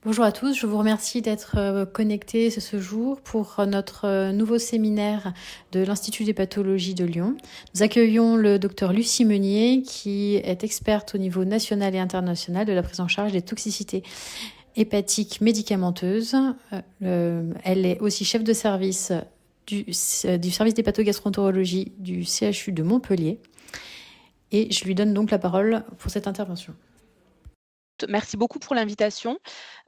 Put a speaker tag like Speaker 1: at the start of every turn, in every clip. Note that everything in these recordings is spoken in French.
Speaker 1: Bonjour à tous, je vous remercie d'être connectés ce jour pour notre nouveau séminaire de l'Institut des pathologies de Lyon. Nous accueillons le docteur Lucie Meunier qui est experte au niveau national et international de la prise en charge des toxicités hépatiques médicamenteuses. Elle est aussi chef de service du service d'hépatogastroentérologie du CHU de Montpellier. Et je lui donne donc la parole pour cette intervention.
Speaker 2: Merci beaucoup pour l'invitation.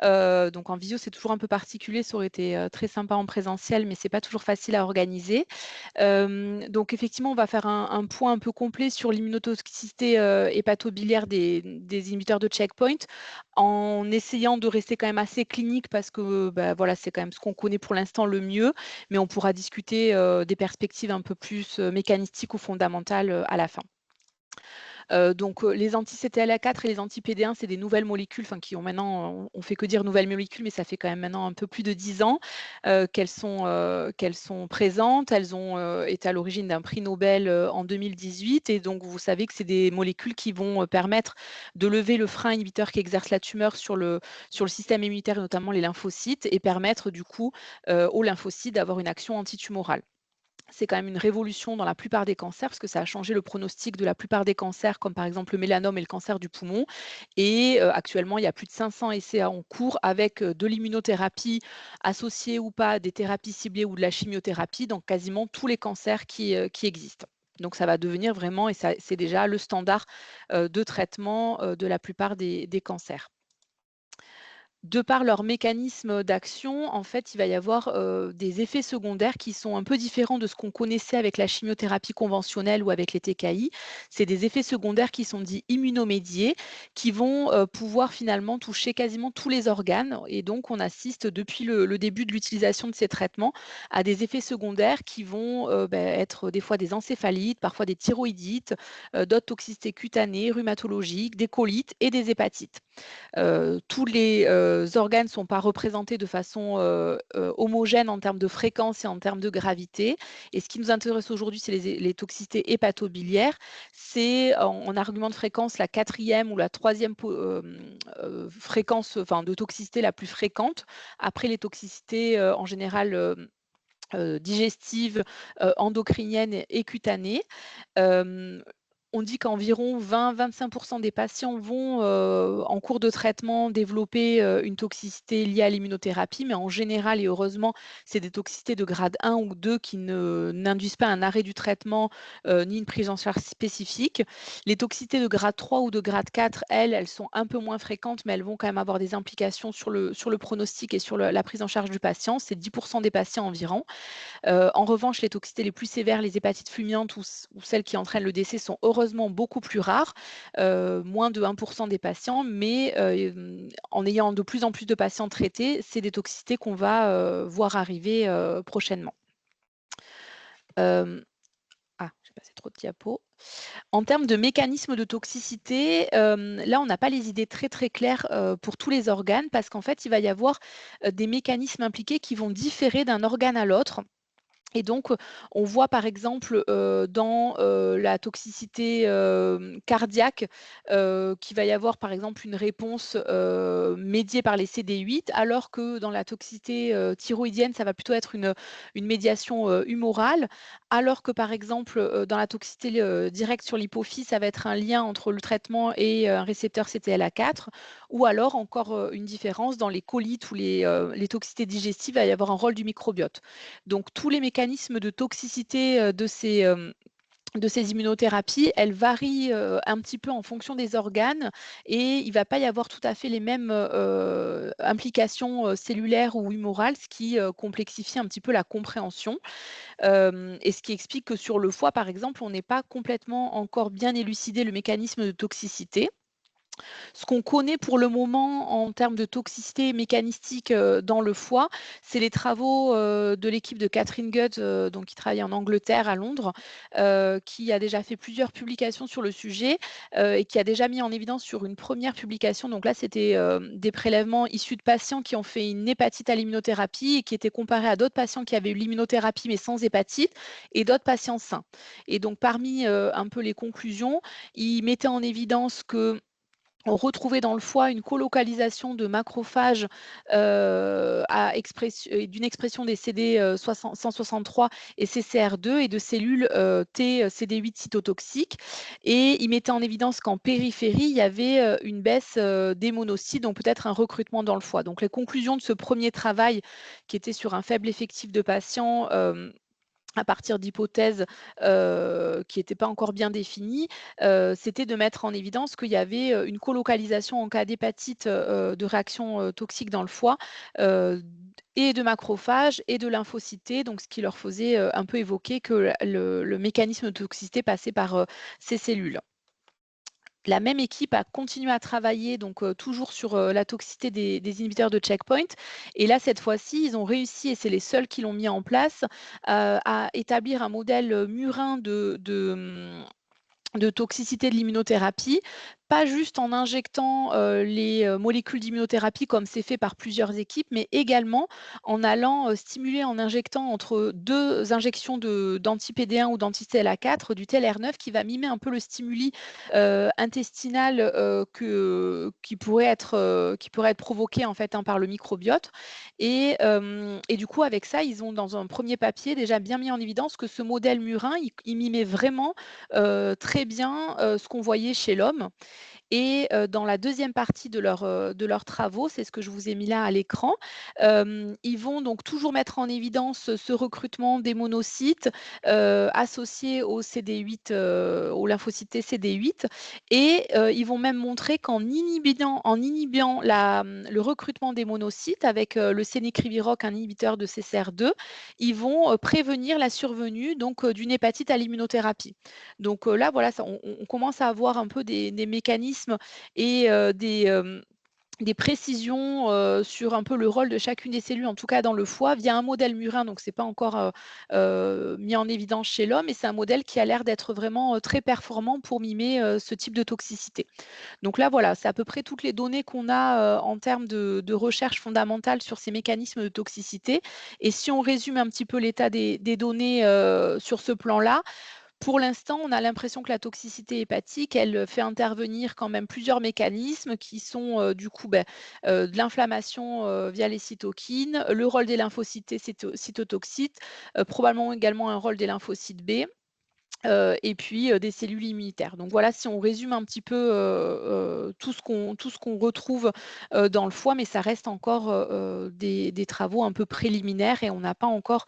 Speaker 2: Donc en visio, c'est toujours un peu particulier. Ça aurait été très sympa en présentiel, mais c'est pas toujours facile à organiser. Donc effectivement, on va faire un point un peu complet sur l'immunotoxicité hépatobiliaire des inhibiteurs de checkpoint, en essayant de rester quand même assez clinique parce que bah, voilà, c'est quand même ce qu'on connaît pour l'instant le mieux, mais on pourra discuter des perspectives un peu plus mécanistiques ou fondamentales à la fin. Donc les anti-CTLA4 et les anti-PD1, c'est des nouvelles molécules, enfin qui ont maintenant, on fait que dire nouvelles molécules, mais ça fait quand même maintenant un peu plus de 10 ans qu'elles sont présentes. Elles ont été à l'origine d'un prix Nobel en 2018 et donc vous savez que c'est des molécules qui vont permettre de lever le frein inhibiteur qui exerce la tumeur sur le système immunitaire et notamment les lymphocytes et permettre du coup aux lymphocytes d'avoir une action antitumorale. C'est quand même une révolution dans la plupart des cancers parce que ça a changé le pronostic de la plupart des cancers, comme par exemple le mélanome et le cancer du poumon. Et actuellement, il y a plus de 500 essais en cours avec de l'immunothérapie associée ou pas, des thérapies ciblées ou de la chimiothérapie dans quasiment tous les cancers qui existent. Donc ça va devenir vraiment, et c'est déjà le standard de traitement de la plupart des cancers. De par leur mécanisme d'action, en fait, il va y avoir, des effets secondaires qui sont un peu différents de ce qu'on connaissait avec la chimiothérapie conventionnelle ou avec les TKI. C'est des effets secondaires qui sont dits immunomédiés, qui vont, pouvoir finalement toucher quasiment tous les organes et donc on assiste depuis le début de l'utilisation de ces traitements à des effets secondaires qui vont, être des fois des encéphalites, parfois des thyroïdites, d'autres toxicités cutanées, rhumatologiques, des colites et des hépatites. Tous les organes ne sont pas représentés de façon homogène en termes de fréquence et en termes de gravité. Et ce qui nous intéresse aujourd'hui, c'est les toxicités hépatobiliaires. C'est en argument de fréquence la quatrième ou la troisième fréquence enfin, de toxicité la plus fréquente, après les toxicités en général digestives, endocriniennes et cutanées. Hem, on dit qu'environ 20-25 des patients vont, en cours de traitement développer, une toxicité liée à l'immunothérapie, mais en général et heureusement, c'est des toxicités de grade 1 ou 2 qui n'induisent pas un arrêt du traitement, ni une prise en charge spécifique. Les toxicités de grade 3 ou de grade 4, elles sont un peu moins fréquentes, mais elles vont quand même avoir des implications sur le pronostic et sur la prise en charge du patient. C'est 10 des patients environ. En revanche, les toxicités les plus sévères, les hépatites fulminantes ou celles qui entraînent le décès sont heureusement beaucoup plus rares, moins de 1 des patients, mais en ayant de plus en plus de patients traités, c'est des toxicités qu'on va, voir arriver, prochainement. Hem, j'ai passé trop de diapos. En termes de mécanismes de toxicité, là, on n'a pas les idées très, très claires, pour tous les organes parce qu'en fait, il va y avoir, des mécanismes impliqués qui vont différer d'un organe à l'autre. Et donc, on voit par exemple, dans, la toxicité, cardiaque, qu'il va y avoir par exemple une réponse, médiée par les CD8, alors que dans la toxicité, thyroïdienne, ça va plutôt être une médiation, humorale. Alors que par exemple, dans la toxicité, directe sur l'hypophyse, ça va être un lien entre le traitement et un récepteur CTLA4 ou alors encore, une différence dans les colites ou les toxicités digestives, il va y avoir un rôle du microbiote. Donc tous les mécanismes de toxicité, de ces immunothérapies, elles varient, un petit peu en fonction des organes et il ne va pas y avoir tout à fait les mêmes, implications, cellulaires ou humorales, ce qui, complexifie un petit peu la compréhension. Et ce qui explique que sur le foie, par exemple, on n'est pas complètement encore bien élucidé le mécanisme de toxicité. Ce qu'on connaît pour le moment en termes de toxicité mécanistique, dans le foie, c'est les travaux, de l'équipe de Catherine Gutt, donc qui travaille en Angleterre, à Londres, qui a déjà fait plusieurs publications sur le sujet, et qui a déjà mis en évidence sur une première publication, donc là, c'était, des prélèvements issus de patients qui ont fait une hépatite à l'immunothérapie et qui étaient comparés à d'autres patients qui avaient eu l'immunothérapie mais sans hépatite et d'autres patients sains. Et donc parmi, un peu les conclusions, ils mettaient en évidence que ont retrouvé dans le foie une colocalisation de macrophages d'une expression des CD 163 et CCR2 et de cellules T CD8 cytotoxiques. Et ils mettaient en évidence qu'en périphérie, il y avait une baisse des monocytes, donc peut-être un recrutement dans le foie. Donc les conclusions de ce premier travail, qui était sur un faible effectif de patients, à partir d'hypothèses qui n'étaient pas encore bien définies, c'était de mettre en évidence qu'il y avait une colocalisation en cas d'hépatite, de réaction toxique dans le foie, et de macrophages et de lymphocytes, donc ce qui leur faisait un peu évoquer que le mécanisme de toxicité passait par ces cellules. La même équipe a continué à travailler donc toujours sur la toxicité des inhibiteurs de checkpoint. Et là, cette fois-ci, ils ont réussi, et c'est les seuls qui l'ont mis en place, à établir un modèle murin de toxicité de l'immunothérapie, pas juste en injectant les molécules d'immunothérapie comme c'est fait par plusieurs équipes, mais également en allant stimuler, en injectant entre deux injections d'anti-PD1 ou d'anti-CTLA4 du TLR9 qui va mimer un peu le stimuli intestinal qui pourrait être provoqué en fait par le microbiote. Et du coup, avec ça, ils ont dans un premier papier déjà bien mis en évidence que ce modèle murin, il mimait vraiment très bien ce qu'on voyait chez l'homme. Et dans la deuxième partie de leurs travaux, c'est ce que je vous ai mis là à l'écran, ils vont donc toujours mettre en évidence ce recrutement des monocytes associés au CD8, aux lymphocytes CD8, et ils vont même montrer qu'en inhibant le recrutement des monocytes avec le sénécriviroc, un inhibiteur de CCR2, ils vont prévenir la survenue donc d'une hépatite à l'immunothérapie. Donc là, voilà, on commence à avoir un peu des mécanismes et des précisions sur un peu le rôle de chacune des cellules, en tout cas dans le foie, via un modèle murin. Donc, ce n'est pas encore mis en évidence chez l'homme, et c'est un modèle qui a l'air d'être vraiment très performant pour mimer ce type de toxicité. Donc là, voilà, c'est à peu près toutes les données qu'on a en termes de recherche fondamentale sur ces mécanismes de toxicité. Et si on résume un petit peu l'état des données sur ce plan-là, pour l'instant, on a l'impression que la toxicité hépatique, elle fait intervenir quand même plusieurs mécanismes qui sont du coup de l'inflammation via les cytokines, le rôle des lymphocytes cytotoxiques, probablement également un rôle des lymphocytes B. Et puis des cellules immunitaires. Donc voilà, si on résume un petit peu tout ce qu'on retrouve dans le foie, mais ça reste encore des travaux un peu préliminaires, et on n'a pas encore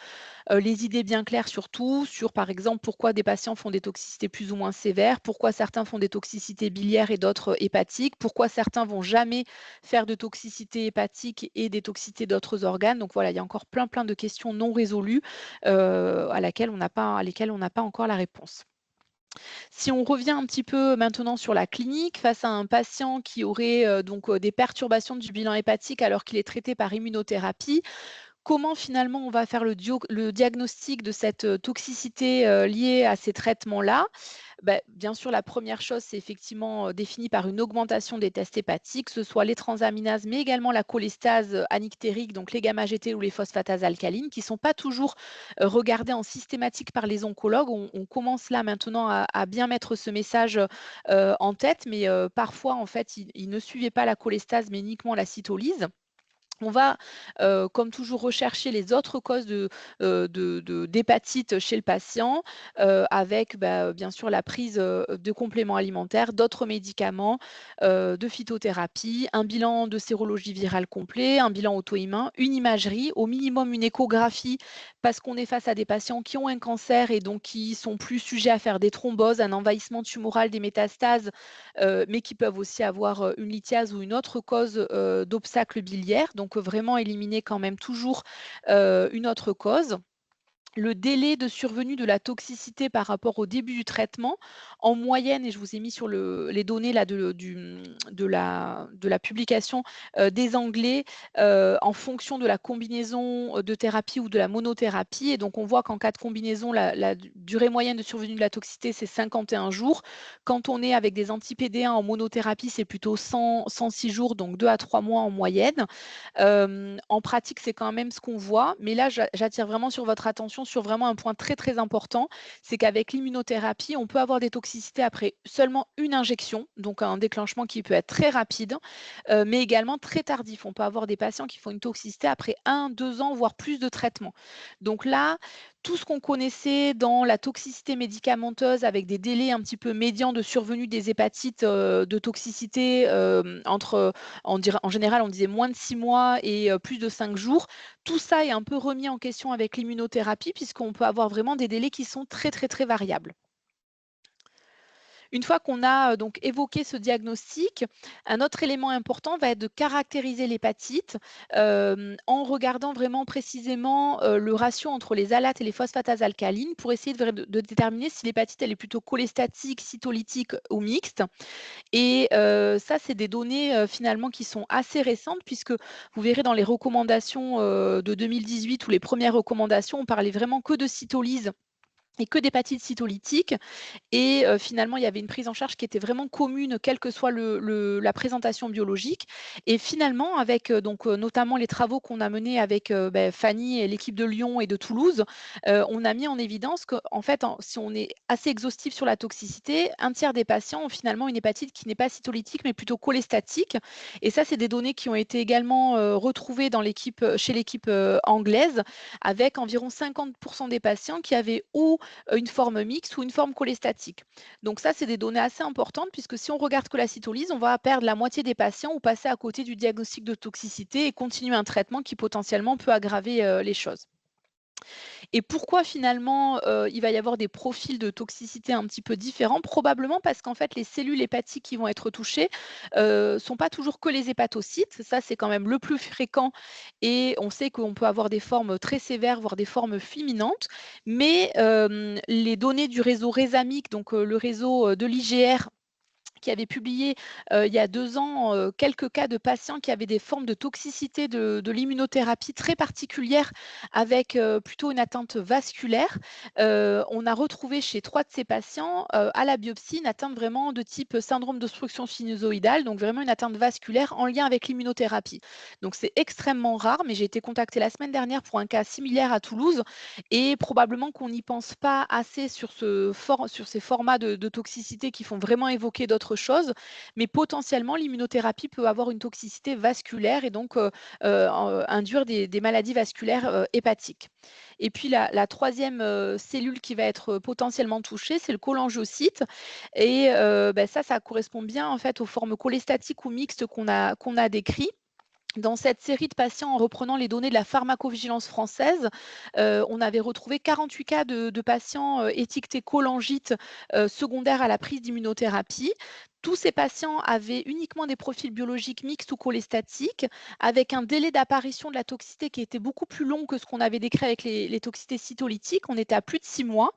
Speaker 2: les idées bien claires sur tout, sur par exemple pourquoi des patients font des toxicités plus ou moins sévères, pourquoi certains font des toxicités biliaires et d'autres hépatiques, pourquoi certains vont jamais faire de toxicité hépatique et des toxicités d'autres organes. Donc voilà, il y a encore plein de questions non résolues à lesquelles on n'a pas encore la réponse. Si on revient un petit peu maintenant sur la clinique, face à un patient qui aurait des perturbations du bilan hépatique alors qu'il est traité par immunothérapie, comment finalement on va faire le diagnostic de cette toxicité liée à ces traitements-là? Bien sûr, la première chose, c'est effectivement défini par une augmentation des tests hépatiques, que ce soit les transaminases, mais également la cholestase anictérique, donc les gamma-GT ou les phosphatases alcalines, qui ne sont pas toujours regardées en systématique par les oncologues. On commence là maintenant à bien mettre ce message en tête, mais parfois, en fait, ils ne suivaient pas la cholestase, mais uniquement la cytolyse. On va, comme toujours, rechercher les autres causes d'hépatite chez le patient, avec, bien sûr, la prise, de compléments alimentaires, d'autres médicaments, de phytothérapie, un bilan de sérologie virale complet, un bilan auto-immun, une imagerie, au minimum une échographie, parce qu'on est face à des patients qui ont un cancer et donc qui sont plus sujets à faire des thromboses, un envahissement tumoral, des métastases, mais qui peuvent aussi avoir une lithiase ou une autre cause d'obstacle biliaire. Donc vraiment éliminer quand même toujours une autre cause. Le délai de survenue de la toxicité par rapport au début du traitement, en moyenne, et je vous ai mis sur les données là de la publication des Anglais, en fonction de la combinaison de thérapie ou de la monothérapie. Et donc, on voit qu'en cas de combinaison, la durée moyenne de survenue de la toxicité, c'est 51 jours. Quand on est avec des anti-PD1 en monothérapie, c'est plutôt 106 jours, donc 2 à 3 mois en moyenne. En pratique, c'est quand même ce qu'on voit. Mais là, j'attire vraiment sur votre attention attention sur vraiment un point très, très important, c'est qu'avec l'immunothérapie, on peut avoir des toxicités après seulement une injection, donc un déclenchement qui peut être très rapide, mais également très tardif. On peut avoir des patients qui font une toxicité après 1, 2 ans, voire plus de traitement. Donc là, tout ce qu'on connaissait dans la toxicité médicamenteuse avec des délais un petit peu médians de survenue des hépatites, de toxicité, entre, en général, on disait moins de 6 mois et plus de 5 jours. Tout ça est un peu remis en question avec l'immunothérapie puisqu'on peut avoir vraiment des délais qui sont très, très, très variables. Une fois qu'on a donc évoqué ce diagnostic, un autre élément important va être de caractériser l'hépatite en regardant vraiment précisément le ratio entre les alates et les phosphatases alcalines pour essayer de déterminer si l'hépatite elle est plutôt cholestatique, cytolytique ou mixte. Et ça, c'est des données finalement qui sont assez récentes puisque vous verrez dans les recommandations de 2018 ou les premières recommandations, on parlait vraiment que de cytolyse et que d'hépatite cytolytique. Et finalement, il y avait une prise en charge qui était vraiment commune, quelle que soit la présentation biologique. Et finalement, avec donc notamment les travaux qu'on a menés avec Fanny et l'équipe de Lyon et de Toulouse, on a mis en évidence qu'en fait, si on est assez exhaustif sur la toxicité, un tiers des patients ont finalement une hépatite qui n'est pas cytolytique, mais plutôt cholestatique. Et ça, c'est des données qui ont été également retrouvées chez l'équipe anglaise, avec environ 50% des patients qui avaient ou une forme mixte ou une forme cholestatique. Donc ça, c'est des données assez importantes puisque si on regarde que la cytolyse, on va perdre la moitié des patients ou passer à côté du diagnostic de toxicité et continuer un traitement qui potentiellement peut aggraver les choses. Et pourquoi finalement il va y avoir des profils de toxicité un petit peu différents? Probablement parce qu'en fait, les cellules hépatiques qui vont être touchées sont pas toujours que les hépatocytes. Ça, c'est quand même le plus fréquent et on sait qu'on peut avoir des formes très sévères, voire des formes fulminantes. Mais les données du réseau Resamic, donc le réseau de l'IGR qui avait publié il y a 2 ans quelques cas de patients qui avaient des formes de toxicité de l'immunothérapie très particulières avec plutôt une atteinte vasculaire. On a retrouvé chez 3 de ces patients à la biopsie une atteinte vraiment de type syndrome d'obstruction sinusoïdale, donc vraiment une atteinte vasculaire en lien avec l'immunothérapie. Donc c'est extrêmement rare, mais j'ai été contactée la semaine dernière pour un cas similaire à Toulouse et probablement qu'on n'y pense pas assez sur ces formats de toxicité qui font vraiment évoquer d'autres choses. Mais potentiellement, l'immunothérapie peut avoir une toxicité vasculaire et donc induire des maladies vasculaires hépatiques. Et puis la 3e cellule qui va être potentiellement touchée, c'est le cholangiocyte. Et ça correspond bien en fait aux formes cholestatiques ou mixtes qu'on a décrites. Dans cette série de patients, en reprenant les données de la pharmacovigilance française, on avait retrouvé 48 cas de patients étiquetés cholangites secondaires à la prise d'immunothérapie. Tous ces patients avaient uniquement des profils biologiques mixtes ou cholestatiques, avec un délai d'apparition de la toxicité qui était beaucoup plus long que ce qu'on avait décrit avec les toxicités cytolytiques. On était à plus de 6 mois.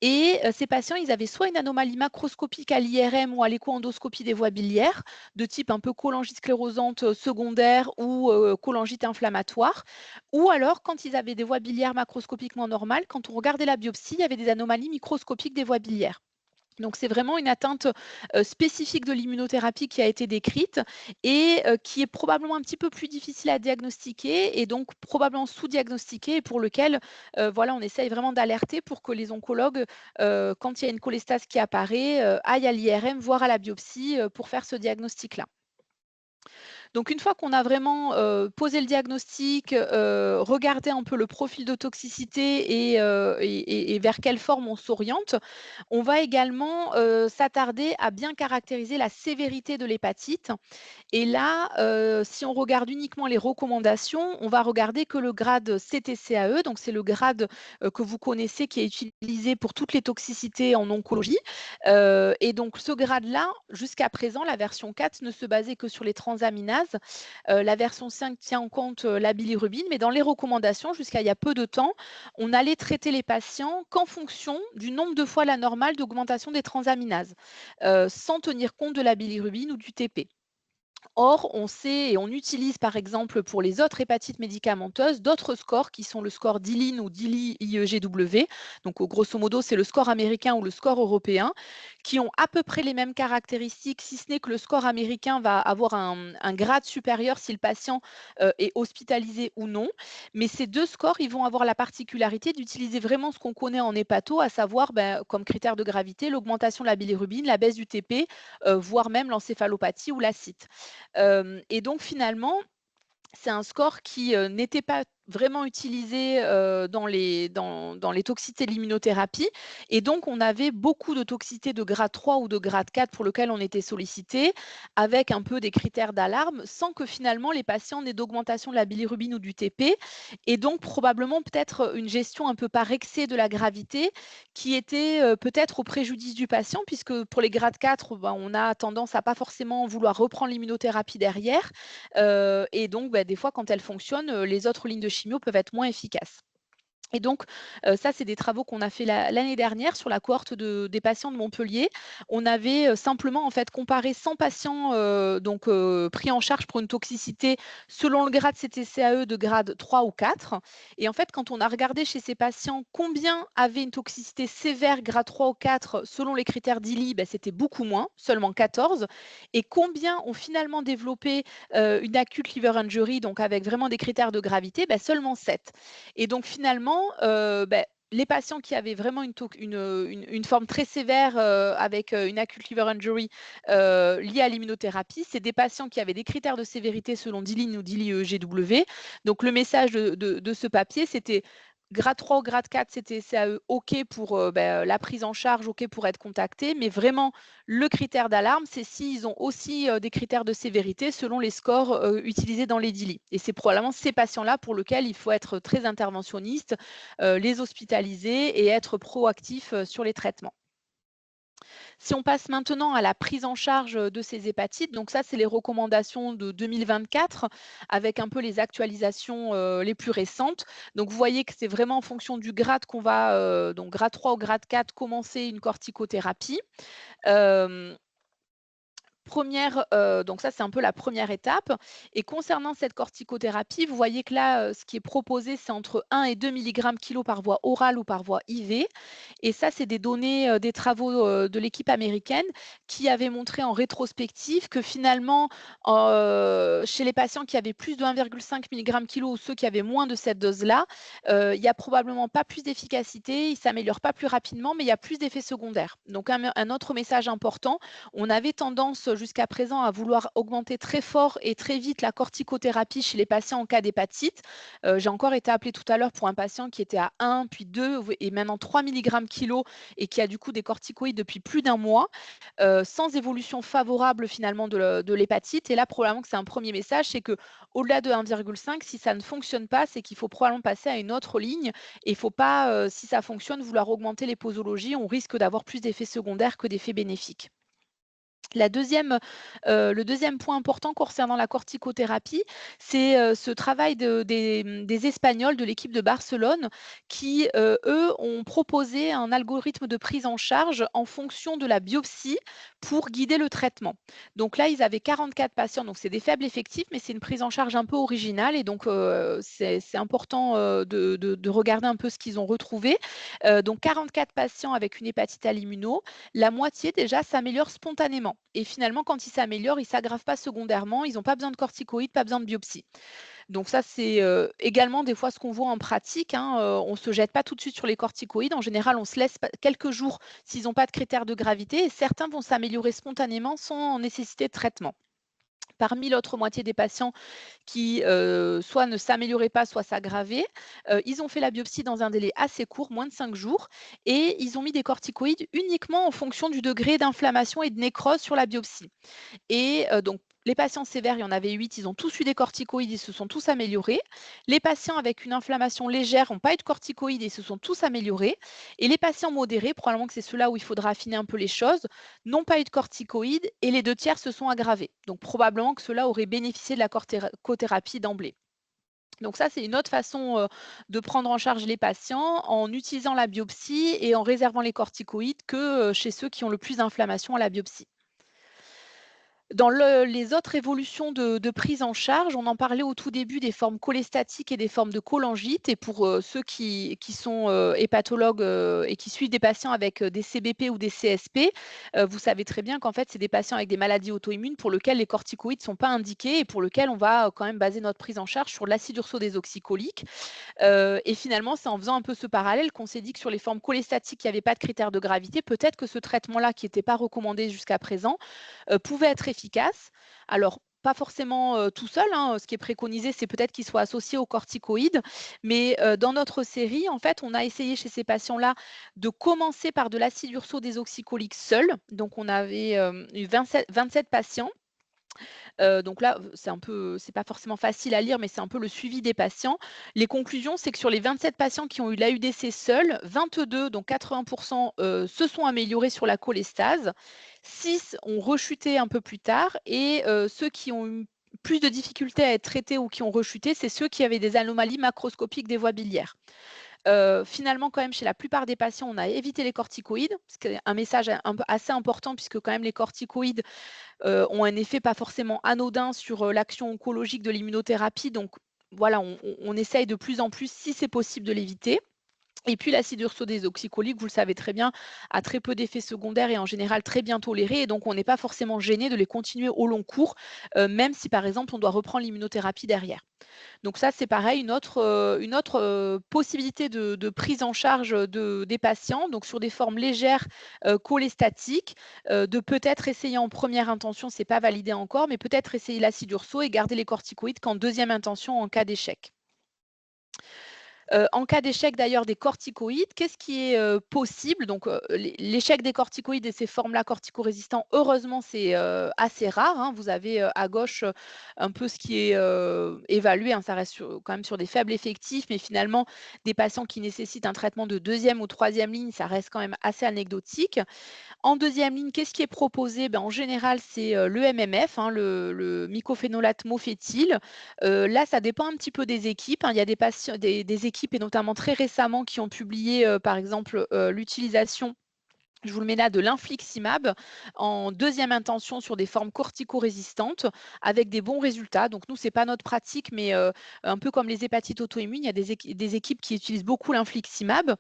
Speaker 2: Et ces patients, ils avaient soit une anomalie macroscopique à l'IRM ou à l'écho-endoscopie des voies biliaires, de type un peu cholangite sclérosante secondaire ou cholangite inflammatoire, ou alors quand ils avaient des voies biliaires macroscopiquement normales, quand on regardait la biopsie, il y avait des anomalies microscopiques des voies biliaires. Donc c'est vraiment une atteinte spécifique de l'immunothérapie qui a été décrite et qui est probablement un petit peu plus difficile à diagnostiquer et donc probablement sous-diagnostiquée et pour lequel voilà, on essaye vraiment d'alerter pour que les oncologues, quand il y a une cholestase qui apparaît, aillent à l'IRM, voire à la biopsie, pour faire ce diagnostic-là. Donc une fois qu'on a vraiment posé le diagnostic, regardé un peu le profil de toxicité et vers quelle forme on s'oriente, on va également s'attarder à bien caractériser la sévérité de l'hépatite. Et là, si on regarde uniquement les recommandations, on va regarder que le grade CTCAE, donc c'est le grade que vous connaissez qui est utilisé pour toutes les toxicités en oncologie. Et donc ce grade-là, jusqu'à présent, la version 4 ne se basait que sur les transaminases. La version 5 tient en compte la bilirubine, mais dans les recommandations, jusqu'à il y a peu de temps, on allait traiter les patients qu'en fonction du nombre de fois la normale d'augmentation des transaminases, sans tenir compte de la bilirubine ou du TP. Or, on sait et on utilise par exemple pour les autres hépatites médicamenteuses d'autres scores qui sont le score d'Ilin ou d'ILI-IEGW. Donc, grosso modo, c'est le score américain ou le score européen qui ont à peu près les mêmes caractéristiques, si ce n'est que le score américain va avoir un grade supérieur si le patient est hospitalisé ou non. Mais ces deux scores, ils vont avoir la particularité d'utiliser vraiment ce qu'on connaît en hépato, à savoir comme critère de gravité l'augmentation de la bilirubine, la baisse du TP, voire même l'encéphalopathie ou l'acite. Et donc finalement, c'est un score qui, n'était pas vraiment utilisé, dans les toxicités de l'immunothérapie et donc on avait beaucoup de toxicités de grade 3 ou de grade 4 pour lequel on était sollicité, avec un peu des critères d'alarme, sans que finalement les patients n'aient d'augmentation de la bilirubine ou du TP et donc probablement peut-être, une gestion un peu par excès de la gravité qui était, peut-être au préjudice du patient puisque pour les grades 4, ben, on a tendance à pas forcément vouloir reprendre l'immunothérapie derrière et donc, des fois, quand elle fonctionne, les autres lignes de chimio peuvent être moins efficaces. Et donc, ça, c'est des travaux qu'on a fait l'année dernière sur la cohorte des patients de Montpellier. On avait, simplement, en fait, comparé 100 patients, pris en charge pour une toxicité selon le grade CTCAE de grade 3 ou 4. Et en fait, quand on a regardé chez ces patients combien avaient une toxicité sévère grade 3 ou 4 selon les critères d'ILI, c'était beaucoup moins, seulement 14. Et combien ont finalement développé, une acute liver injury, donc avec vraiment des critères de gravité, seulement 7. Et donc finalement, les patients qui avaient vraiment une forme très sévère, avec, une acute liver injury, liée à l'immunothérapie, c'est des patients qui avaient des critères de sévérité selon Dillin ou DILI-EGW. Donc le message de ce papier, c'était grade 3 ou grade 4, c'était CAE, OK pour, la prise en charge, OK pour être contacté, mais vraiment le critère d'alarme, c'est s'ils ont aussi, des critères de sévérité selon les scores, utilisés dans les DILI et c'est probablement ces patients-là pour lesquels il faut être très interventionniste, les hospitaliser et être proactif, sur les traitements. Si on passe maintenant à la prise en charge, de ces hépatites, donc ça, c'est les recommandations de 2024 avec un peu les actualisations, les plus récentes. Donc vous voyez que c'est vraiment en fonction du grade qu'on va, donc grade 3 ou grade 4, commencer une corticothérapie. Hem Première, donc ça, c'est un peu la première étape et concernant cette corticothérapie, vous voyez que là, ce qui est proposé, c'est entre 1 et 2 milligrammes kilo par voie orale ou par voie IV et ça, c'est des données, des travaux, de l'équipe américaine qui avaient montré en rétrospective que finalement, chez les patients qui avaient plus de 1,5 milligrammes kilo ou ceux qui avaient moins de cette dose-là, il y a probablement pas plus d'efficacité, ils s'améliorent pas plus rapidement, mais il y a plus d'effets secondaires. Donc un autre message important, on avait tendance jusqu'à présent à vouloir augmenter très fort et très vite la corticothérapie chez les patients en cas d'hépatite. J'ai encore été appelée tout à l'heure pour un patient qui était à 1 puis 2 et maintenant 3 milligrammes kilo et qui a du coup des corticoïdes depuis plus d'un mois, sans évolution favorable finalement de l'hépatite et là probablement que c'est un premier message, c'est qu'au-delà de 1,5, si ça ne fonctionne pas, c'est qu'il faut probablement passer à une autre ligne et il ne faut pas, si ça fonctionne, vouloir augmenter les posologies. On risque d'avoir plus d'effets secondaires que d'effets bénéfiques. Le deuxième point important concernant la corticothérapie, c'est, ce travail des Espagnols de l'équipe de Barcelone qui, eux, ont proposé un algorithme de prise en charge en fonction de la biopsie pour guider le traitement. Donc là, ils avaient 44 patients, donc c'est des faibles effectifs, mais c'est une prise en charge un peu originale et donc c'est important, de regarder un peu ce qu'ils ont retrouvé. Donc 44 patients avec une hépatite à l'immuno, la moitié déjà s'améliore spontanément. Et finalement, quand ils s'améliorent, ils ne s'aggravent pas secondairement, ils n'ont pas besoin de corticoïdes, pas besoin de biopsie. Donc ça, c'est également des fois ce qu'on voit en pratique, hein, on ne se jette pas tout de suite sur les corticoïdes. En général, on se laisse quelques jours s'ils n'ont pas de critères de gravité et certains vont s'améliorer spontanément sans nécessité de traitement. Parmi l'autre moitié des patients qui, soit ne s'amélioraient pas, soit s'aggravaient, ils ont fait la biopsie dans un délai assez court, moins de 5 jours et ils ont mis des corticoïdes uniquement en fonction du degré d'inflammation et de nécrose sur la biopsie. Et donc les patients sévères, il y en avait 8, ils ont tous eu des corticoïdes, ils se sont tous améliorés. Les patients avec une inflammation légère n'ont pas eu de corticoïdes et se sont tous améliorés. Et les patients modérés, probablement que c'est ceux-là où il faudra affiner un peu les choses, n'ont pas eu de corticoïdes et les 2 tiers se sont aggravés. Donc probablement que ceux-là auraient bénéficié de la corticothérapie d'emblée. Donc ça, c'est une autre façon, de prendre en charge les patients en utilisant la biopsie et en réservant les corticoïdes que, chez ceux qui ont le plus d'inflammation à la biopsie. Dans les autres évolutions de prise en charge, on en parlait au tout début des formes cholestatiques et des formes de cholangite. Et pour ceux qui sont hépatologues et qui suivent des patients avec des CBP ou des CSP, vous savez très bien qu'en fait, c'est des patients avec des maladies auto-immunes pour lesquels les corticoïdes ne sont pas indiqués et pour lesquels on va quand même baser notre prise en charge sur l'acide ursodesoxycholique. Et finalement, c'est en faisant un peu ce parallèle qu'on s'est dit que sur les formes cholestatiques, il n'y avait pas de critères de gravité. Peut-être que ce traitement-là, qui n'était pas recommandé jusqu'à présent, pouvait être efficace. Alors, pas forcément tout seul, hein. Ce qui est préconisé, c'est peut-être qu'il soit associé aux corticoïdes. Mais dans notre série, en fait, on a essayé chez ces patients-là de commencer par de l'acide ursodesoxycholique seul. Donc, on avait eu 27 patients. Donc là, c'est pas forcément facile à lire, mais c'est un peu le suivi des patients. Les conclusions, c'est que sur les 27 patients qui ont eu l'AUDC seuls, 22, donc 80 se sont améliorés sur la cholestase. 6 ont rechuté un peu plus tard et ceux qui ont eu plus de difficultés à être traités ou qui ont rechuté, c'est ceux qui avaient des anomalies macroscopiques des voies biliaires. Finalement, quand même, chez la plupart des patients, on a évité les corticoïdes, ce qui est un message assez important puisque quand même les corticoïdes ont un effet pas forcément anodin sur l'action oncologique de l'immunothérapie. Donc voilà, on essaye de plus en plus, si c'est possible, de l'éviter. Et puis l'acide ursodesoxycholique, vous le savez très bien, a très peu d'effets secondaires et en général très bien toléré. Et donc, on n'est pas forcément gêné de les continuer au long cours, même si par exemple, on doit reprendre l'immunothérapie derrière. Donc ça, c'est pareil, une autre possibilité de prise en charge des patients, donc sur des formes légères cholestatiques, de peut-être essayer en première intention, c'est pas validé encore, mais peut-être essayer l'acide urso et garder les corticoïdes qu'en deuxième intention en cas d'échec. En cas d'échec d'ailleurs des corticoïdes, qu'est-ce qui est possible? Donc, l'échec des corticoïdes et ces formes-là corticorésistants, heureusement, c'est assez rare, hein. Vous avez à gauche un peu ce qui est évalué, hein. Ça reste quand même sur des faibles effectifs, mais finalement, des patients qui nécessitent un traitement de deuxième ou troisième ligne, ça reste quand même assez anecdotique. En deuxième ligne, qu'est-ce qui est proposé? Ben, en général, c'est le MMF, hein, le mycophénolate mofétyle. Là, ça dépend un petit peu des équipes, hein. Il y a des équipes, et notamment très récemment, qui ont publié, par exemple, l'utilisation, je vous le mets là, de l'infliximab en deuxième intention sur des formes corticorésistantes avec des bons résultats. Donc nous, c'est pas notre pratique, mais un peu comme les hépatites auto-immunes, il y a des équipes qui utilisent beaucoup l'infliximab.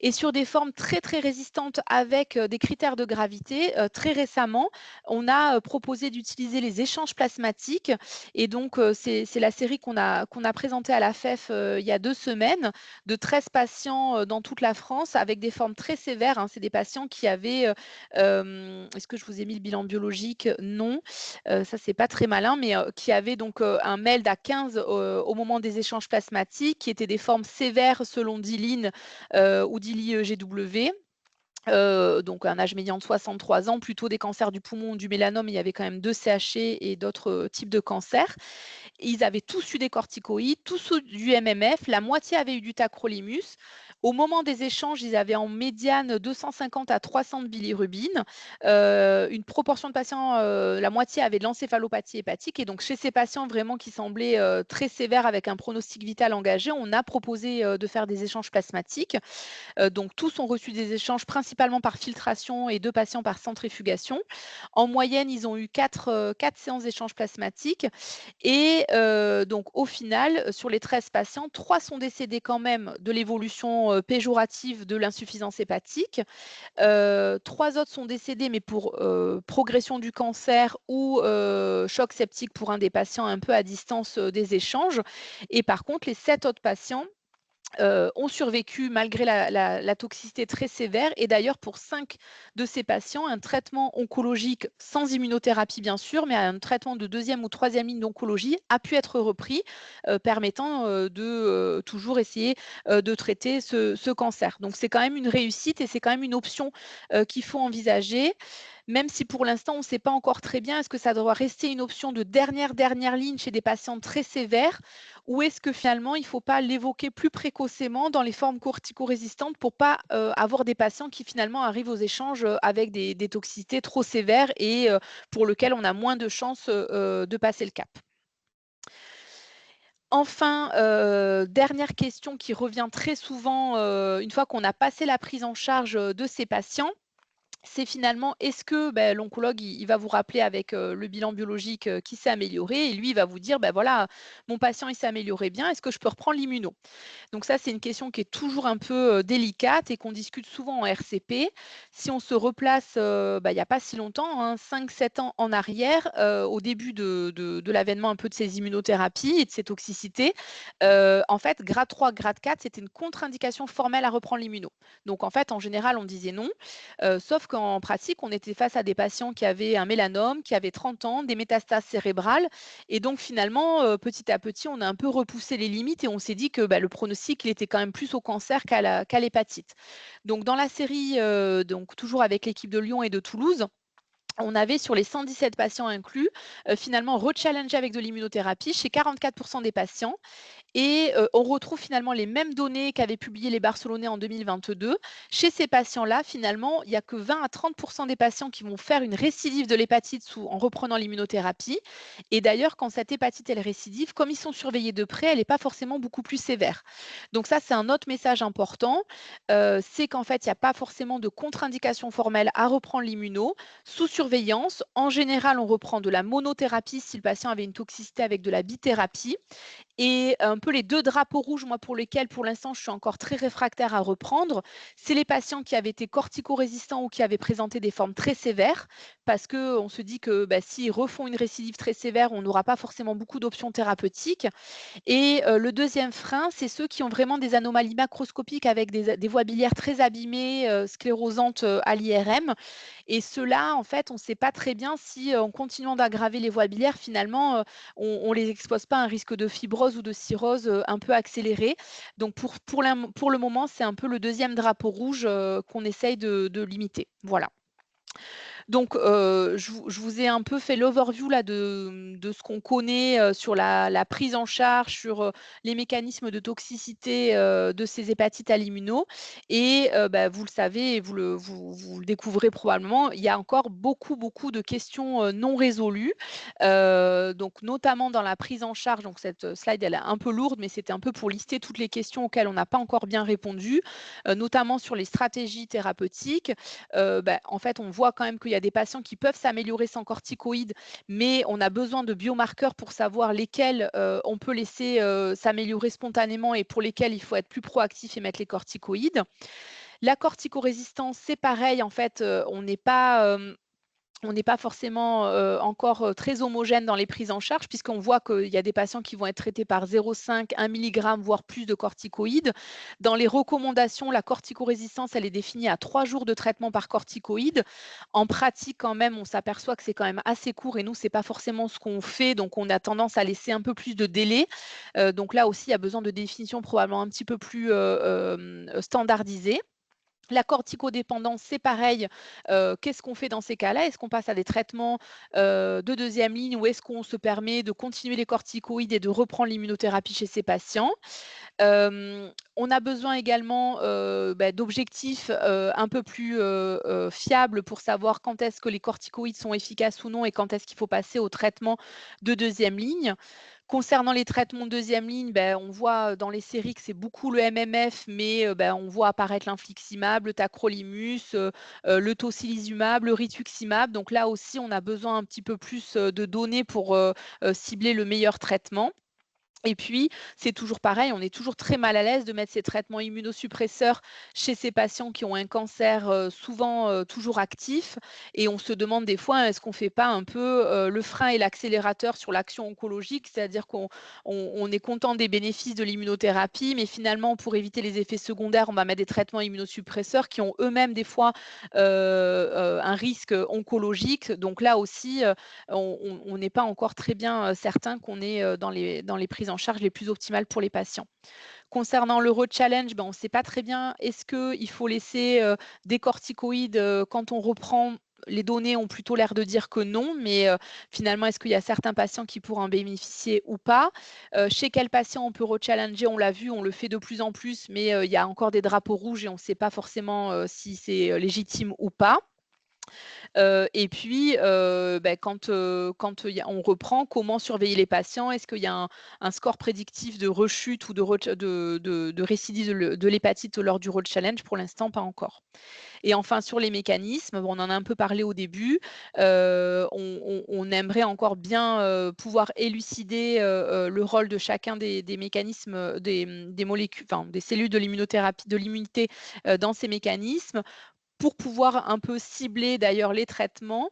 Speaker 2: Et sur des formes très très résistantes avec des critères de gravité, très récemment, on a proposé d'utiliser les échanges plasmatiques. Et donc c'est la série qu'on a présentée à la FEF il y a 2 semaines, de 13 patients dans toute la France avec des formes très sévères, hein. C'est des patients qui avaient, est-ce que je vous ai mis le bilan biologique? Non, ça c'est pas très malin, mais qui avaient donc un MELD à 15 au moment des échanges plasmatiques, qui étaient des formes sévères selon Dillin ou DILI-EGW. Donc un âge médian de 63 ans, plutôt des cancers du poumon ou du mélanome. Il y avait quand même 2 CHE et d'autres types de cancers. Ils avaient tous eu des corticoïdes, tous eu du MMF, la moitié avait eu du tacrolimus. Au moment des échanges, ils avaient en médiane 250 à 300 de bilirubine. Une proportion de patients, la moitié avait de l'encéphalopathie hépatique. Et donc, chez ces patients vraiment qui semblaient très sévères avec un pronostic vital engagé, on a proposé de faire des échanges plasmatiques. Donc, tous ont reçu des échanges principalement par filtration et 2 patients par centrifugation. En moyenne, ils ont eu 4 séances d'échanges plasmatiques. Et donc au final, sur les 13 patients, 3 sont décédés quand même de l'évolution péjorative de l'insuffisance hépatique. 3 autres sont décédés, mais pour progression du cancer ou choc septique pour un des patients un peu à distance des échanges. Et par contre, les 7 autres patients ont survécu malgré la toxicité très sévère. Et d'ailleurs, pour 5 de ces patients, un traitement oncologique sans immunothérapie, bien sûr, mais un traitement de deuxième ou troisième ligne d'oncologie a pu être repris, permettant de toujours essayer de traiter ce cancer. Donc, c'est quand même une réussite et c'est quand même une option qu'il faut envisager, même si pour l'instant, on ne sait pas encore très bien, est-ce que ça doit rester une option de dernière ligne chez des patients très sévères, ou est-ce que finalement, il ne faut pas l'évoquer plus précocement dans les formes corticorésistantes pour pas avoir des patients qui finalement arrivent aux échanges avec des toxicités trop sévères et pour lesquelles on a moins de chances de passer le cap. Enfin, dernière question qui revient très souvent une fois qu'on a passé la prise en charge de ces patients. c'est finalement est-ce que, l'oncologue il va vous rappeler avec, le bilan biologique, qui s'est amélioré et lui il va vous dire: Voilà, mon patient il s'est amélioré bien, est-ce que je peux reprendre l'immuno?» Donc ça, c'est une question qui est toujours un peu, délicate et qu'on discute souvent en RCP. Si on se replace, il n'y a pas si longtemps, hein, 5-7 ans en arrière, au début de l'avènement un peu de ces immunothérapies et de ces toxicités, en fait, grade 3, grade 4, c'était une contre-indication formelle à reprendre l'immuno. Donc en fait, en général, on disait non, sauf qu'en pratique, on était face à des patients qui avaient un mélanome, qui avaient 30 ans, des métastases cérébrales et donc finalement, petit à petit, on a un peu repoussé les limites et on s'est dit que, le pronostic, il était quand même plus au cancer qu'à l'hépatite. Donc dans la série, donc toujours avec l'équipe de Lyon et de Toulouse, on avait sur les 117 patients inclus, finalement rechallengé avec de l'immunothérapie chez 44 des patients et on retrouve finalement les mêmes données qu'avaient publiées les Barcelonais en 2022. Chez ces patients-là, finalement, il n'y a que 20 à 30 des patients qui vont faire une récidive de l'hépatite en reprenant l'immunothérapie et d'ailleurs, quand cette hépatite, elle récidive, comme ils sont surveillés de près, elle n'est pas forcément beaucoup plus sévère. Donc ça, c'est un autre message important, c'est qu'en fait, il n'y a pas forcément de contre-indication formelle à reprendre l'immuno sous surveillance. En général, on reprend de la monothérapie si le patient avait une toxicité avec de la bithérapie et un peu les 2 drapeaux rouges, moi, pour lesquels, pour l'instant, je suis encore très réfractaire à reprendre, c'est les patients qui avaient été corticorésistants ou qui avaient présenté des formes très sévères, parce qu'on se dit que, s'ils refont une récidive très sévère, on n'aura pas forcément beaucoup d'options thérapeutiques et le 2e frein, c'est ceux qui ont vraiment des anomalies macroscopiques avec des voies biliaires très abîmées, sclérosantes, à l'IRM et ceux-là, en fait, on ne sait pas très bien si, en continuant d'aggraver les voies biliaires, finalement, on les expose pas à un risque de fibrose ou de cirrhose, un peu accéléré. Donc pour le moment, c'est un peu le 2e drapeau rouge, qu'on essaye de limiter. Voilà. Donc, je vous ai un peu fait l'overview là de ce qu'on connaît, sur la prise en charge, sur, les mécanismes de toxicité, de ces hépatites à l'immuno et vous le savez et vous le découvrez probablement, il y a encore beaucoup, beaucoup de questions, non résolues, donc notamment dans la prise en charge. Donc cette, slide elle est un peu lourde, mais c'était un peu pour lister toutes les questions auxquelles on n'a pas encore bien répondu, notamment sur les stratégies thérapeutiques, en fait, on voit quand même qu'il y a des patients qui peuvent s'améliorer sans corticoïdes, mais on a besoin de biomarqueurs pour savoir lesquels, on peut laisser, s'améliorer spontanément et pour lesquels il faut être plus proactif et mettre les corticoïdes. La corticorésistance, c'est pareil, en fait, on n'est pas forcément, encore, très homogène dans les prises en charge puisqu'on voit qu'il y a des patients qui vont être traités par 0,5, 1 milligramme, voire plus de corticoïdes. Dans les recommandations, la corticorésistance, elle est définie à 3 jours de traitement par corticoïde. En pratique, quand même, on s'aperçoit que c'est quand même assez court et nous, c'est pas forcément ce qu'on fait, donc on a tendance à laisser un peu plus de délai. Donc là aussi, il y a besoin de définitions probablement un petit peu plus, standardisées. La corticodépendance, c'est pareil. Qu'est-ce qu'on fait dans ces cas-là? Est-ce qu'on passe à des traitements, de 2e ligne ou est-ce qu'on se permet de continuer les corticoïdes et de reprendre l'immunothérapie chez ces patients? On a besoin également, d'objectifs, un peu plus, fiables pour savoir quand est-ce que les corticoïdes sont efficaces ou non et quand est-ce qu'il faut passer au traitement de 2e ligne. Concernant les traitements de 2e ligne, on voit, dans les séries que c'est beaucoup le MMF, mais on voit apparaître l'infliximab, le tacrolimus, le tocilizumab, le rituximab. Donc là aussi, on a besoin un petit peu plus, de données pour, cibler le meilleur traitement. Et puis, c'est toujours pareil, on est toujours très mal à l'aise de mettre ces traitements immunosuppresseurs chez ces patients qui ont un cancer, souvent, toujours actif et on se demande des fois, est-ce qu'on ne fait pas un peu, le frein et l'accélérateur sur l'action oncologique? C'est-à-dire qu'on est content des bénéfices de l'immunothérapie, mais finalement, pour éviter les effets secondaires, on va mettre des traitements immunosuppresseurs qui ont eux-mêmes des fois, un risque, oncologique. Donc là aussi, on n'est pas encore très bien, certain qu'on est, dans les prises en charge les plus optimales pour les patients. Concernant l'Euro-Challenge, on ne sait pas très bien, est-ce qu'il faut laisser, des corticoïdes, quand on reprend? Les données ont plutôt l'air de dire que non, mais finalement, est-ce qu'il y a certains patients qui pourraient en bénéficier ou pas? Chez quels patients on peut rechallenger? On l'a vu, on le fait de plus en plus, mais il y a encore des drapeaux rouges et on ne sait pas forcément, si c'est, légitime ou pas. Et puis, quand on reprend, comment surveiller les patients? Est-ce qu'il y a un score prédictif de rechute ou de récidive de l'hépatite lors du Road Challenge? Pour l'instant, pas encore. Et enfin sur les mécanismes, bon, on en a un peu parlé au début, on aimerait encore bien, pouvoir élucider, le rôle de chacun des mécanismes, des molécules, enfin des cellules de l'immunothérapie de l'immunité, dans ces mécanismes, pour pouvoir un peu cibler d'ailleurs les traitements.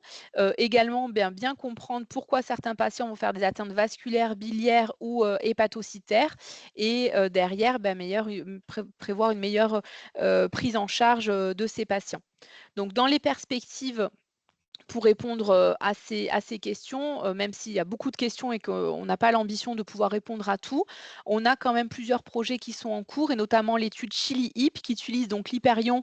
Speaker 2: Également bien comprendre pourquoi certains patients vont faire des atteintes vasculaires, biliaires ou hépatocytaires, et derrière, prévoir une meilleure prise en charge de ces patients. Donc dans les perspectives, pour répondre, à ces questions, même s'il y a beaucoup de questions et qu'on n'a pas l'ambition de pouvoir répondre à tout, on a quand même plusieurs projets qui sont en cours, et notamment l'étude Chili-HIP qui utilise donc l'hyperion.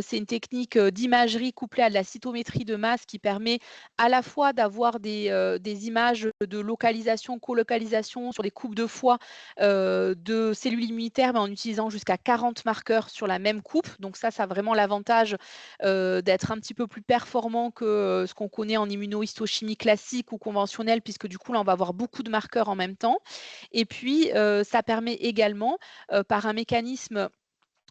Speaker 2: C'est une technique, d'imagerie couplée à de la cytométrie de masse qui permet à la fois d'avoir des images de localisation, colocalisation sur des coupes de foie, de cellules immunitaires, mais en utilisant jusqu'à 40 marqueurs sur la même coupe. Donc ça a vraiment l'avantage d'être un petit peu plus performant que ce qu'on connaît en immunohistochimie classique ou conventionnelle, puisque du coup là on va avoir beaucoup de marqueurs en même temps. Et puis ça permet également, par un mécanisme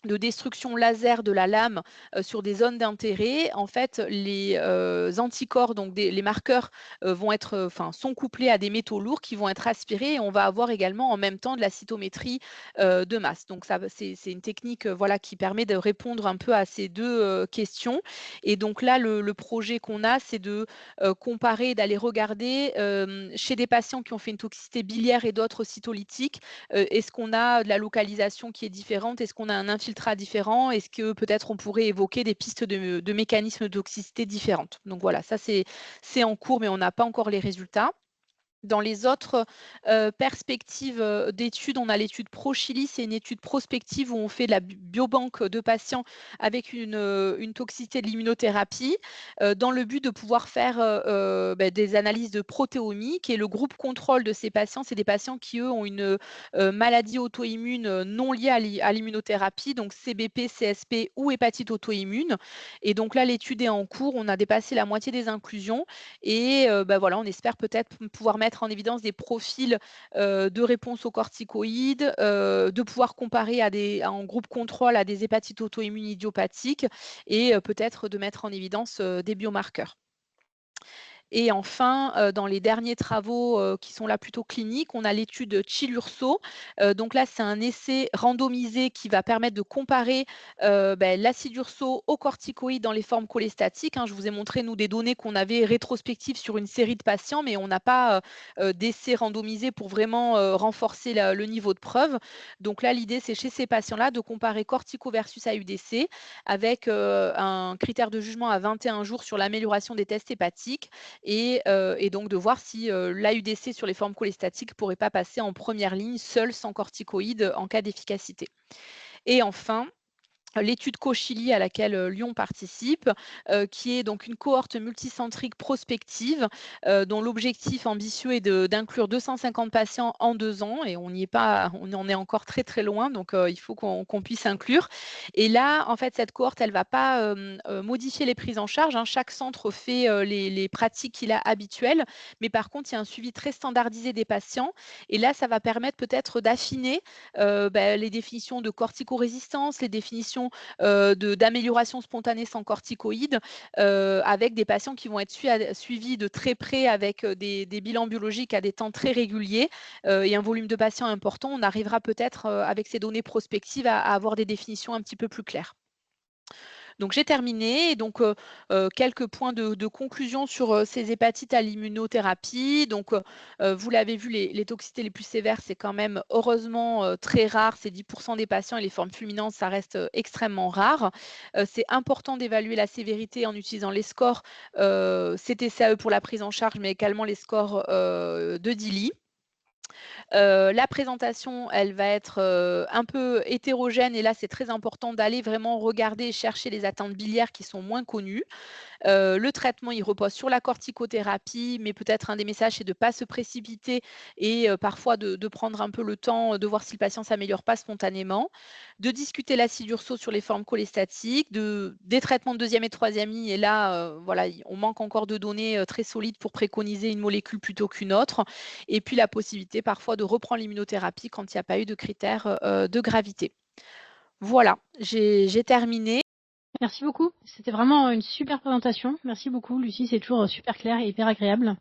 Speaker 2: de destruction laser de la lame, sur des zones d'intérêt. En fait, les, anticorps, donc les marqueurs, vont être, sont couplés à des métaux lourds qui vont être aspirés, et on va avoir également en même temps de la cytométrie, de masse. Donc ça c'est une technique, voilà, qui permet de répondre un peu à ces 2 questions. Et donc là, le projet qu'on a, c'est de, comparer, d'aller regarder, chez des patients qui ont fait une toxicité biliaire et d'autres cytolytiques, est-ce qu'on a de la localisation qui est différente? Est-ce qu'on a un infiltrat différent? Est-ce que peut-être on pourrait évoquer des pistes de mécanismes de toxicité différentes? Donc voilà, ça c'est en cours, mais on n'a pas encore les résultats. Dans les autres, perspectives, d'études, on a l'étude ProChili, c'est une étude prospective où on fait de la biobanque de patients avec une toxicité de l'immunothérapie, dans le but de pouvoir faire, des analyses de protéomiques. Et le groupe contrôle de ces patients, c'est des patients qui, eux, ont une, maladie auto-immune, non liée à l'immunothérapie, donc CBP, CSP ou hépatite auto-immune. Et donc là, l'étude est en cours, on a dépassé la moitié des inclusions, et voilà, on espère peut-être pouvoir mettre en évidence des profils, de réponse aux corticoïdes, de pouvoir comparer en groupe contrôle à des hépatites auto-immunes idiopathiques, et peut-être de mettre en évidence, des biomarqueurs. Et enfin, dans les derniers travaux, qui sont là plutôt cliniques, on a l'étude Chilurso. Donc là, c'est un essai randomisé qui va permettre de comparer, l'acide urso aux corticoïdes dans les formes cholestatiques, hein. Je vous ai montré, nous, des données qu'on avait rétrospectives sur une série de patients, mais on n'a pas, d'essai randomisé pour vraiment, renforcer le niveau de preuve. Donc là, l'idée, c'est chez ces patients-là de comparer cortico versus AUDC avec, un critère de jugement à 21 jours sur l'amélioration des tests hépatiques, et donc de voir si, l'AUDC sur les formes cholestatiques pourrait pas passer en première ligne seul, sans corticoïdes, en cas d'efficacité. Et enfin, l'étude Cochili à laquelle, Lyon participe, qui est donc une cohorte multicentrique prospective, dont l'objectif ambitieux est d'inclure 250 patients en 2 ans, et on n'y est pas, on en est encore très, très loin, donc il faut qu'on puisse inclure. Et là, en fait, cette cohorte, elle va pas, modifier les prises en charge, hein. Chaque centre fait, les pratiques qu'il a habituelles, mais par contre, il y a un suivi très standardisé des patients, et là, ça va permettre peut-être d'affiner, les définitions de corticorésistance, les définitions, d'amélioration spontanée sans corticoïdes, avec des patients qui vont être suivis de très près avec, des bilans biologiques à des temps très réguliers, et un volume de patients important. On arrivera peut-être, avec ces données prospectives à avoir des définitions un petit peu plus claires. Donc j'ai terminé, et donc quelques points de conclusion sur, ces hépatites à l'immunothérapie. Donc vous l'avez vu, les toxicités les plus sévères, c'est quand même heureusement, très rare, c'est 10 des patients, et les formes fulminantes, ça reste, extrêmement rare. C'est important d'évaluer la sévérité en utilisant les scores, CTCAE pour la prise en charge, mais également les scores, de DILI. La présentation, elle va être, un peu hétérogène et là, c'est très important d'aller vraiment regarder et chercher les atteintes biliaires qui sont moins connues. Le traitement, il repose sur la corticothérapie, mais peut-être un des messages, c'est de ne pas se précipiter et parfois de prendre un peu le temps, de voir si le patient s'améliore pas spontanément. De discuter l'acide urso sur les formes cholestatiques, des traitements de 2e et 3e ligne et là, voilà, on manque encore de données, très solides pour préconiser une molécule plutôt qu'une autre et puis la possibilité parfois de reprendre l'immunothérapie quand il n'y a pas eu de critères, de gravité. Voilà, j'ai terminé.
Speaker 1: Merci beaucoup. C'était vraiment une super présentation. Merci beaucoup, Lucie. C'est toujours super clair et hyper agréable.